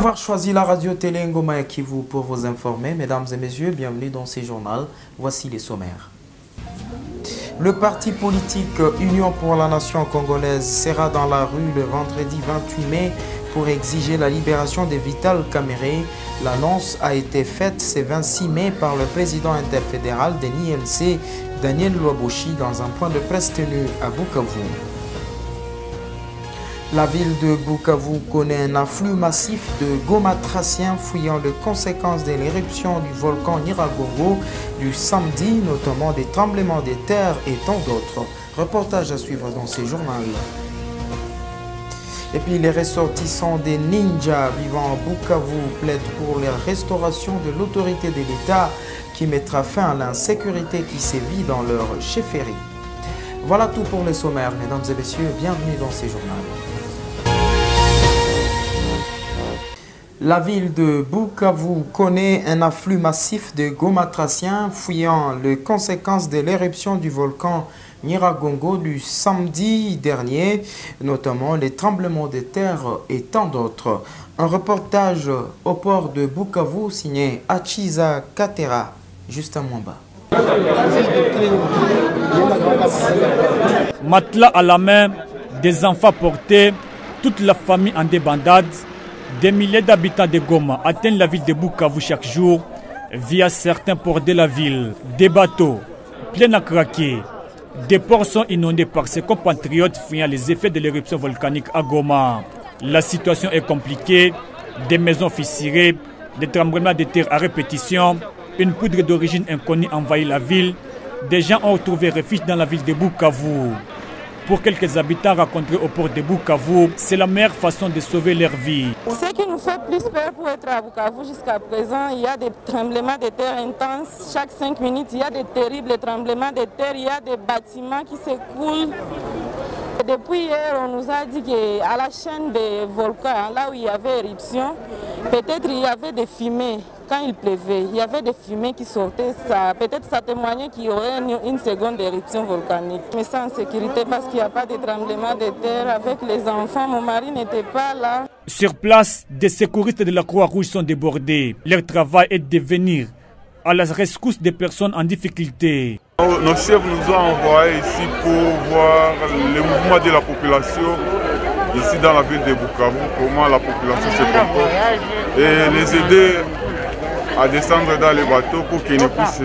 avoir choisi la radio-télé Ngoma Kivu pour vous informer. Mesdames et messieurs, bienvenue dans ce journal. Voici les sommaires. Le parti politique Union pour la Nation congolaise sera dans la rue le vendredi 28 mai pour exiger la libération de Vital Kamerhe. L'annonce a été faite ce 26 mai par le président interfédéral de l'INC, Daniel Lwaboshi, dans un point de presse tenu à Bukavu. La ville de Bukavu connaît un afflux massif de Gomatraciens fuyant les conséquences de l'éruption du volcan Nyiragongo du samedi, notamment des tremblements de terre et tant d'autres. Reportage à suivre dans ce journal. Et puis les ressortissants des ninjas vivant à Bukavu plaident pour la restauration de l'autorité de l'État qui mettra fin à l'insécurité qui sévit dans leur chefferie. Voilà tout pour le sommaire, mesdames et messieurs, bienvenue dans ce journal. La ville de Bukavu connaît un afflux massif de Gomatraciens fuyant les conséquences de l'éruption du volcan Nyiragongo du samedi dernier, notamment les tremblements de terre et tant d'autres. Un reportage au port de Bukavu signé Achiza Katera, juste à moins bas. Matelas à la main, des enfants portés, toute la famille en débandade. Des milliers d'habitants de Goma atteignent la ville de Bukavu chaque jour via certains ports de la ville. Des bateaux pleins à craquer. Des ports sont inondés par ses compatriotes fuyant les effets de l'éruption volcanique à Goma. La situation est compliquée. Des maisons fissurées, des tremblements de terre à répétition, une poudre d'origine inconnue envahit la ville. Des gens ont trouvé refuge dans la ville de Bukavu. Pour quelques habitants rencontrés au port de Bukavu, c'est la meilleure façon de sauver leur vie. Ce qui nous fait plus peur pour être à Bukavu jusqu'à présent, il y a des tremblements de terre intenses. Chaque 5 minutes, il y a des terribles tremblements de terre, il y a des bâtiments qui s'écroulent. Depuis hier, on nous a dit qu'à la chaîne des volcans, là où il y avait éruption, peut-être il y avait des fumées. Quand il pleuvait, il y avait des fumées qui sortaient. Peut-être ça témoignait qu'il y aurait une seconde éruption volcanique. Mais sans sécurité parce qu'il n'y a pas de tremblement de terre. Avec les enfants, mon mari n'était pas là. Sur place, des secouristes de la Croix-Rouge sont débordés. Leur travail est de venir à la rescousse des personnes en difficulté. Nos chefs nous ont envoyés ici pour voir le mouvement de la population ici dans la ville de Bukavu, comment la population se comporte et les aider à descendre dans les bateaux pour qu'il ne puisse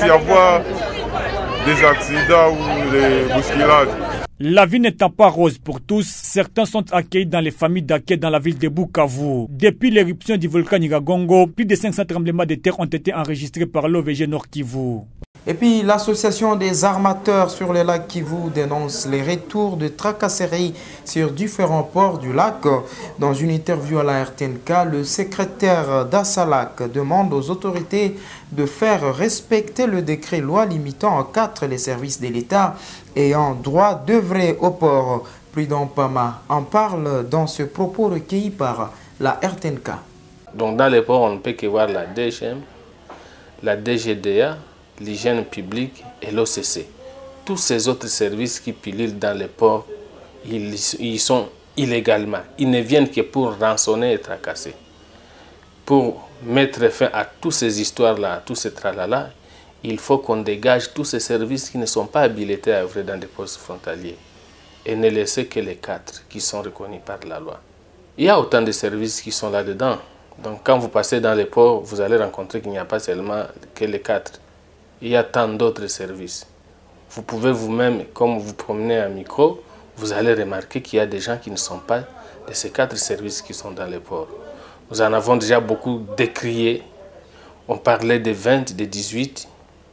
y avoir des accidents ou des bousculades. La vie n'étant pas rose pour tous, certains sont accueillis dans les familles d'accueil dans la ville de Bukavu. Depuis l'éruption du volcan Nyiragongo, plus de 500 tremblements de terre ont été enregistrés par l'OVG Nord Kivu. Et puis, l'association des armateurs sur le lac Kivu dénonce les retours de tracasseries sur différents ports du lac. Dans une interview à la RTNK, le secrétaire d'Assalak demande aux autorités de faire respecter le décret loi limitant en 4 les services de l'État ayant droit d'œuvrer au port. Prudent Pama en parle dans ce propos recueilli par la RTNK. Donc dans les ports, on ne peut que voir la DGM, la DGDA, l'hygiène publique et l'OCC. Tous ces autres services qui pilulent dans les ports, ils sont illégalement. Ils ne viennent que pour rançonner et tracasser. Pour mettre fin à toutes ces histoires-là, à tous ces tralala, il faut qu'on dégage tous ces services qui ne sont pas habilités à œuvrer dans des postes frontaliers et ne laisser que les 4 qui sont reconnus par la loi. Il y a autant de services qui sont là-dedans. Donc quand vous passez dans les ports, vous allez rencontrer qu'il n'y a pas seulement que les 4. Il y a tant d'autres services. Vous pouvez vous-même, comme vous promenez un micro, vous allez remarquer qu'il y a des gens qui ne sont pas de ces 4 services qui sont dans les ports. Nous en avons déjà beaucoup décrié. On parlait des 20, des 18,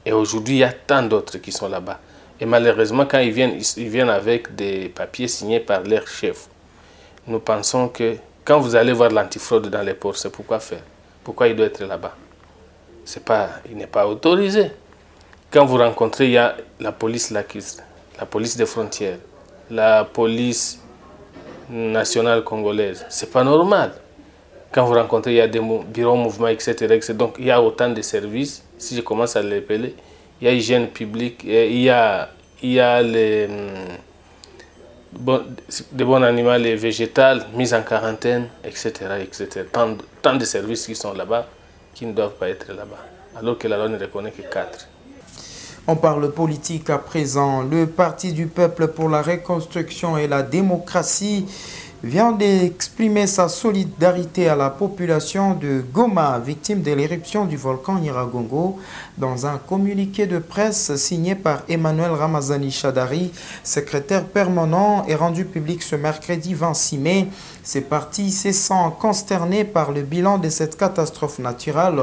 et aujourd'hui il y a tant d'autres qui sont là-bas. Et malheureusement, quand ils viennent avec des papiers signés par leur chef. Nous pensons que quand vous allez voir l'antifraude dans les ports, c'est pourquoi faire. Pourquoi il doit être là-bas? Il n'est pas autorisé. Quand vous rencontrez, il y a la police lacustre, la police des frontières, la police nationale congolaise. C'est pas normal. Quand vous rencontrez, il y a des bureaux mouvements, etc. Donc il y a autant de services. Si je commence à les appeler, il y a hygiène publique, il y a de bons animaux et végétales, mise en quarantaine, etc. etc. Tant de services qui sont là-bas, qui ne doivent pas être là-bas, alors que la loi ne reconnaît que 4. On parle politique à présent. Le Parti du peuple pour la reconstruction et la démocratie vient d'exprimer sa solidarité à la population de Goma, victime de l'éruption du volcan Nyiragongo. Dans un communiqué de presse signé par Emmanuel Ramazani Chadari, secrétaire permanent, et rendu public ce mercredi 26 mai, ces partis se sentent consternés par le bilan de cette catastrophe naturelle.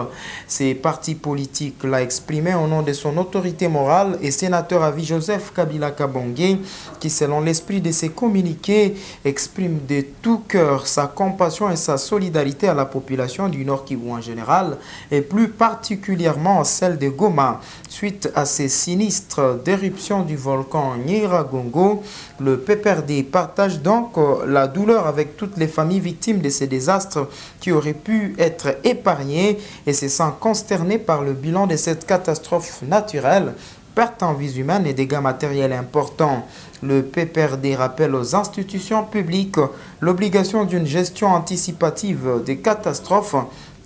Ces partis politiques l'a exprimé au nom de son autorité morale et sénateur à vie Joseph Kabila Kabongé, qui selon l'esprit de ses communiqués exprime de tout cœur sa compassion et sa solidarité à la population du Nord Kivu en général et plus particulièrement à celle de Goma. Suite à ces sinistres d'éruption du volcan Nyiragongo, le PPRD partage donc la douleur avec toutes les familles victimes de ces désastres qui auraient pu être épargnées et se sent consterné par le bilan de cette catastrophe naturelle, pertes en vies humaines et dégâts matériels importants. Le PPRD rappelle aux institutions publiques l'obligation d'une gestion anticipative des catastrophes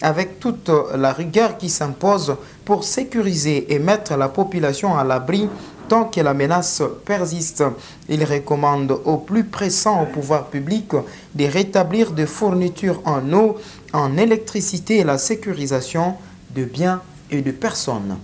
avec toute la rigueur qui s'impose pour sécuriser et mettre la population à l'abri tant que la menace persiste. Il recommande au plus pressant au pouvoir public de rétablir des fournitures en eau, en électricité et la sécurisation de biens et de personnes.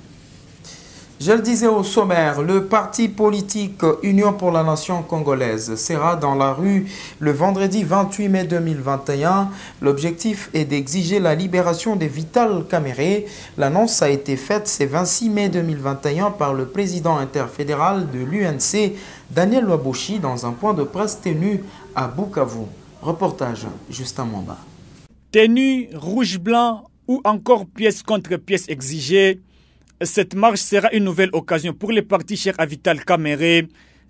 Je le disais au sommaire, le parti politique Union pour la Nation congolaise sera dans la rue le vendredi 28 mai 2021. L'objectif est d'exiger la libération de Vital Kamerhe. L'annonce a été faite ce 26 mai 2021 par le président interfédéral de l'UNC, Daniel Lwaboshi, dans un point de presse tenu à Bukavu. Reportage Justin Mwamba. Tenue rouge-blanc ou encore pièce contre pièce exigée, cette marche sera une nouvelle occasion pour les partis chers à Vital Kamerhe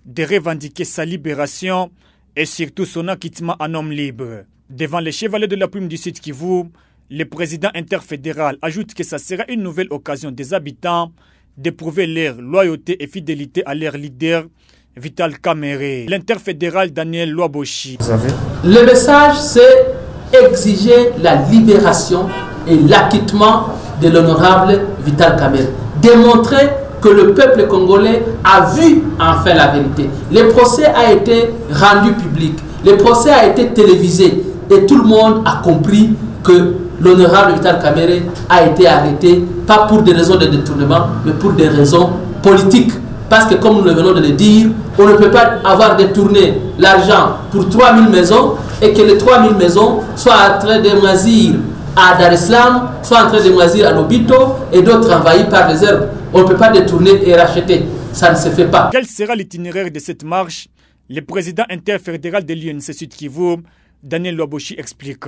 de revendiquer sa libération et surtout son acquittement en homme libre. Devant les chevaliers de la plume du Sud Kivu, le président interfédéral ajoute que ça sera une nouvelle occasion des habitants de prouver leur loyauté et fidélité à leur leader Vital Kamerhe. L'interfédéral Daniel Lwaboshi. Le message, c'est exiger la libération et l'acquittement de l'honorable Vital Kamerhe. Démontrer que le peuple congolais a vu enfin la vérité. Le procès a été rendu public, le procès a été télévisé et tout le monde a compris que l'honorable Vital Kamerhe a été arrêté, pas pour des raisons de détournement, mais pour des raisons politiques. Parce que comme nous venons de le dire, on ne peut pas avoir détourné l'argent pour 3000 maisons et que les 3000 maisons soient en train de moisir à Dar es Salaam, soit en train de moisir à Lobito et d'autres envahis par les herbes. On ne peut pas détourner et racheter. Ça ne se fait pas. Quel sera l'itinéraire de cette marche? Le président interfédéral de l'UNC Sud Kivu, Daniel Lwaboshi, explique.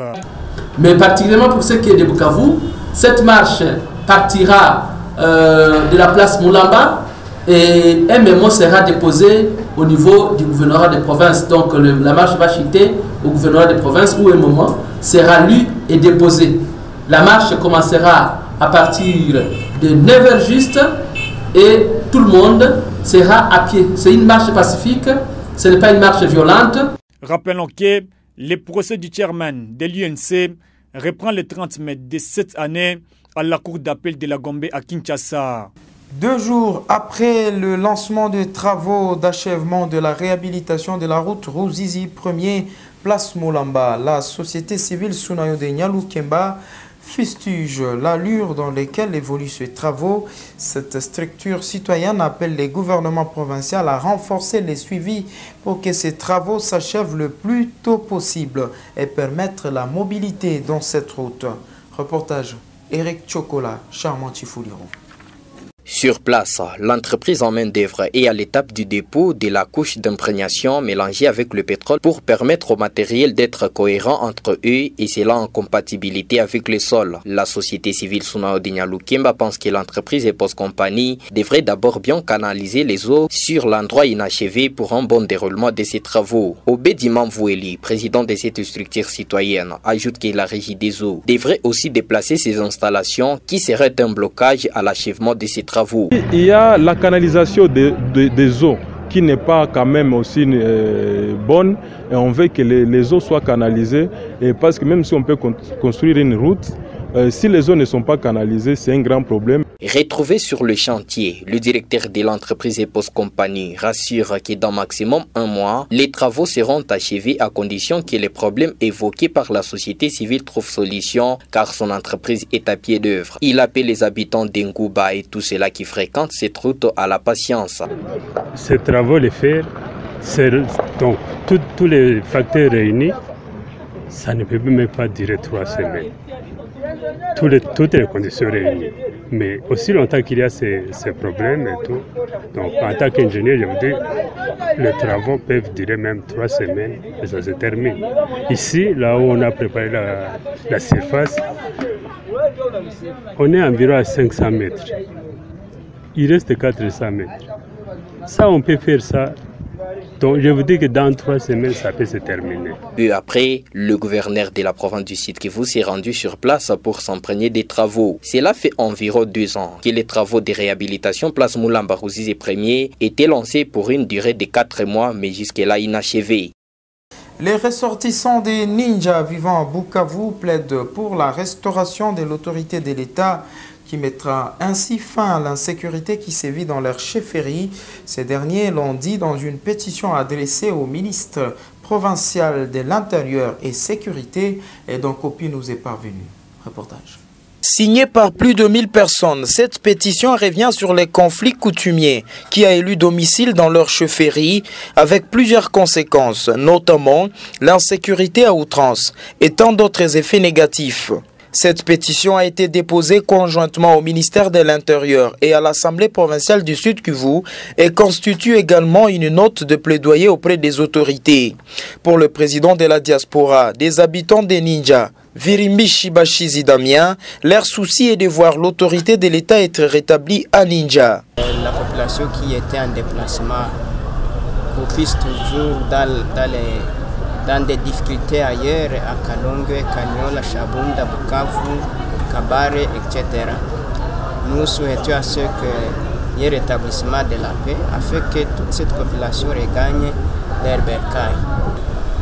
Mais particulièrement pour ce qui est de Bukavu, cette marche partira de la place Moulamba et un mémo sera déposé au niveau du gouvernorat de province. Donc la marche va chuter au gouvernorat de province où un mémo sera lu et déposé. La marche commencera à partir de 9h juste et tout le monde sera à pied. C'est une marche pacifique, ce n'est pas une marche violente. Rappelons que le procès du chairman de l'UNC reprend le 30 mai de cette année à la cour d'appel de la Gombe à Kinshasa. 2 jours après le lancement des travaux d'achèvement de la réhabilitation de la route Ruzizi 1er, place Moulamba, la société civile Sunayo de Nyalukemba fustige l'allure dans laquelle évoluent ces travaux. Cette structure citoyenne appelle les gouvernements provinciaux à renforcer les suivis pour que ces travaux s'achèvent le plus tôt possible et permettre la mobilité dans cette route. Reportage Eric Chocola, Charmant Chifouliro. Sur place, l'entreprise en main-d'œuvre est à l'étape du dépôt de la couche d'imprégnation mélangée avec le pétrole pour permettre au matériel d'être cohérent entre eux et cela en compatibilité avec le sol. La société civile Sunayo de Nyalukemba pense que l'entreprise et Post Company devraient d'abord bien canaliser les eaux sur l'endroit inachevé pour un bon déroulement de ces travaux. Obedi Mamvoueli, président de cette structure citoyenne, ajoute que la régie des eaux devrait aussi déplacer ces installations qui seraient un blocage à l'achèvement de ces travaux. Il y a la canalisation des eaux qui n'est pas quand même aussi bonne, et on veut que les eaux soient canalisées, et parce que même si on peut construire une route, si les eaux ne sont pas canalisées, c'est un grand problème. Retrouvé sur le chantier, le directeur de l'entreprise EPOS Company rassure que dans maximum 1 mois, les travaux seront achevés à condition que les problèmes évoqués par la société civile trouvent solution, car son entreprise est à pied d'œuvre. Il appelle les habitants d'Ngouba et tous ceux-là qui fréquentent cette route à la patience. Ces travaux, les faire, donc tous les facteurs réunis, ça ne peut même pas durer 3 semaines. Toutes les conditions réunies. Mais aussi longtemps qu'il y a ces problèmes et tout, donc en tant qu'ingénieur, je vous dis, les travaux peuvent durer même 3 semaines et ça se termine. Ici, là où on a préparé la surface, on est environ à 500 mètres. Il reste 400 mètres. Ça, on peut faire ça. Donc je vous dis que dans 3 semaines, ça peut se terminer. Peu après, le gouverneur de la province du Sud Kivu s'est rendu sur place pour s'imprégner des travaux. Cela fait environ 2 ans que les travaux de réhabilitation place Moulamba Ruzizi Premier étaient lancés pour une durée de 4 mois, mais jusque-là inachevés. Les ressortissants des ninjas vivant à Bukavu plaident pour la restauration de l'autorité de l'État qui mettra ainsi fin à l'insécurité qui sévit dans leur chefferie. Ces derniers l'ont dit dans une pétition adressée au ministre provincial de l'Intérieur et Sécurité, et dont copie nous est parvenue. Reportage. Signée par plus de 1000 personnes, cette pétition revient sur les conflits coutumiers qui a élu domicile dans leur chefferie avec plusieurs conséquences, notamment l'insécurité à outrance et tant d'autres effets négatifs. Cette pétition a été déposée conjointement au ministère de l'Intérieur et à l'Assemblée provinciale du Sud Kivu et constitue également une note de plaidoyer auprès des autorités. Pour le président de la diaspora, des habitants des Ninjas, Virimbi Shibashizi Damien, leur souci est de voir l'autorité de l'État être rétablie à Ninja. La population qui était en déplacement puisse toujours dans des difficultés ailleurs, à Kalongue, Kanyola, Chabunda, Bukavu, Kabare, etc. Nous souhaitons à ce qu'il y ait rétablissement de la paix afin que toute cette population regagne leur bercail.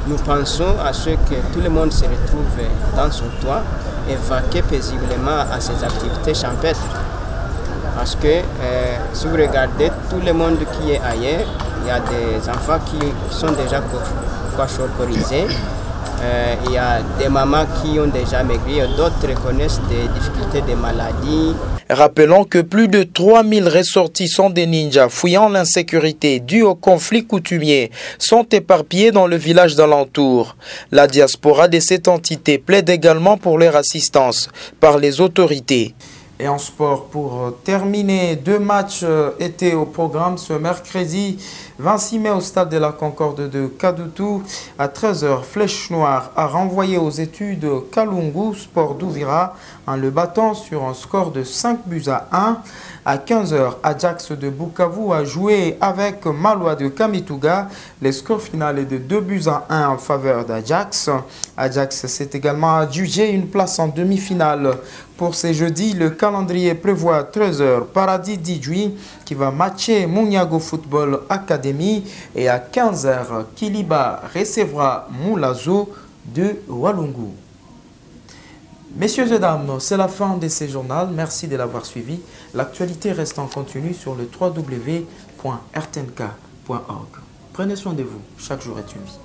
Nous pensons à ce que tout le monde se retrouve dans son toit et vaquer paisiblement à ses activités champêtres. Parce que si vous regardez tout le monde qui est ailleurs, il y a des enfants qui sont déjà chocorisés, il y a des mamans qui ont déjà maigri, d'autres connaissent des difficultés de maladies. Rappelons que plus de 3000 ressortissants des ninjas fuyant l'insécurité due au conflit coutumier sont éparpillés dans le village d'alentour. La diaspora de cette entité plaide également pour leur assistance par les autorités. Et en sport, pour terminer, 2 matchs étaient au programme ce mercredi 26 mai au stade de la Concorde de Kadutu. À 13h, Flèche Noire a renvoyé aux études Kalungu Sport d'Ouvira en le battant sur un score de 5-1. À 15h, Ajax de Bukavu a joué avec Maloa de Kamituga. Le score final est de 2-1 en faveur d'Ajax. Ajax s'est également adjugé une place en demi-finale. Pour ce jeudi, le calendrier prévoit 13h Paradis Didjui qui va matcher Munyago Football Academy et à 15h, Kiliba recevra Moulazo de Walungu. Messieurs et dames, c'est la fin de ce journal. Merci de l'avoir suivi. L'actualité reste en continu sur le www.rtnk.org. Prenez soin de vous. Chaque jour est une vie.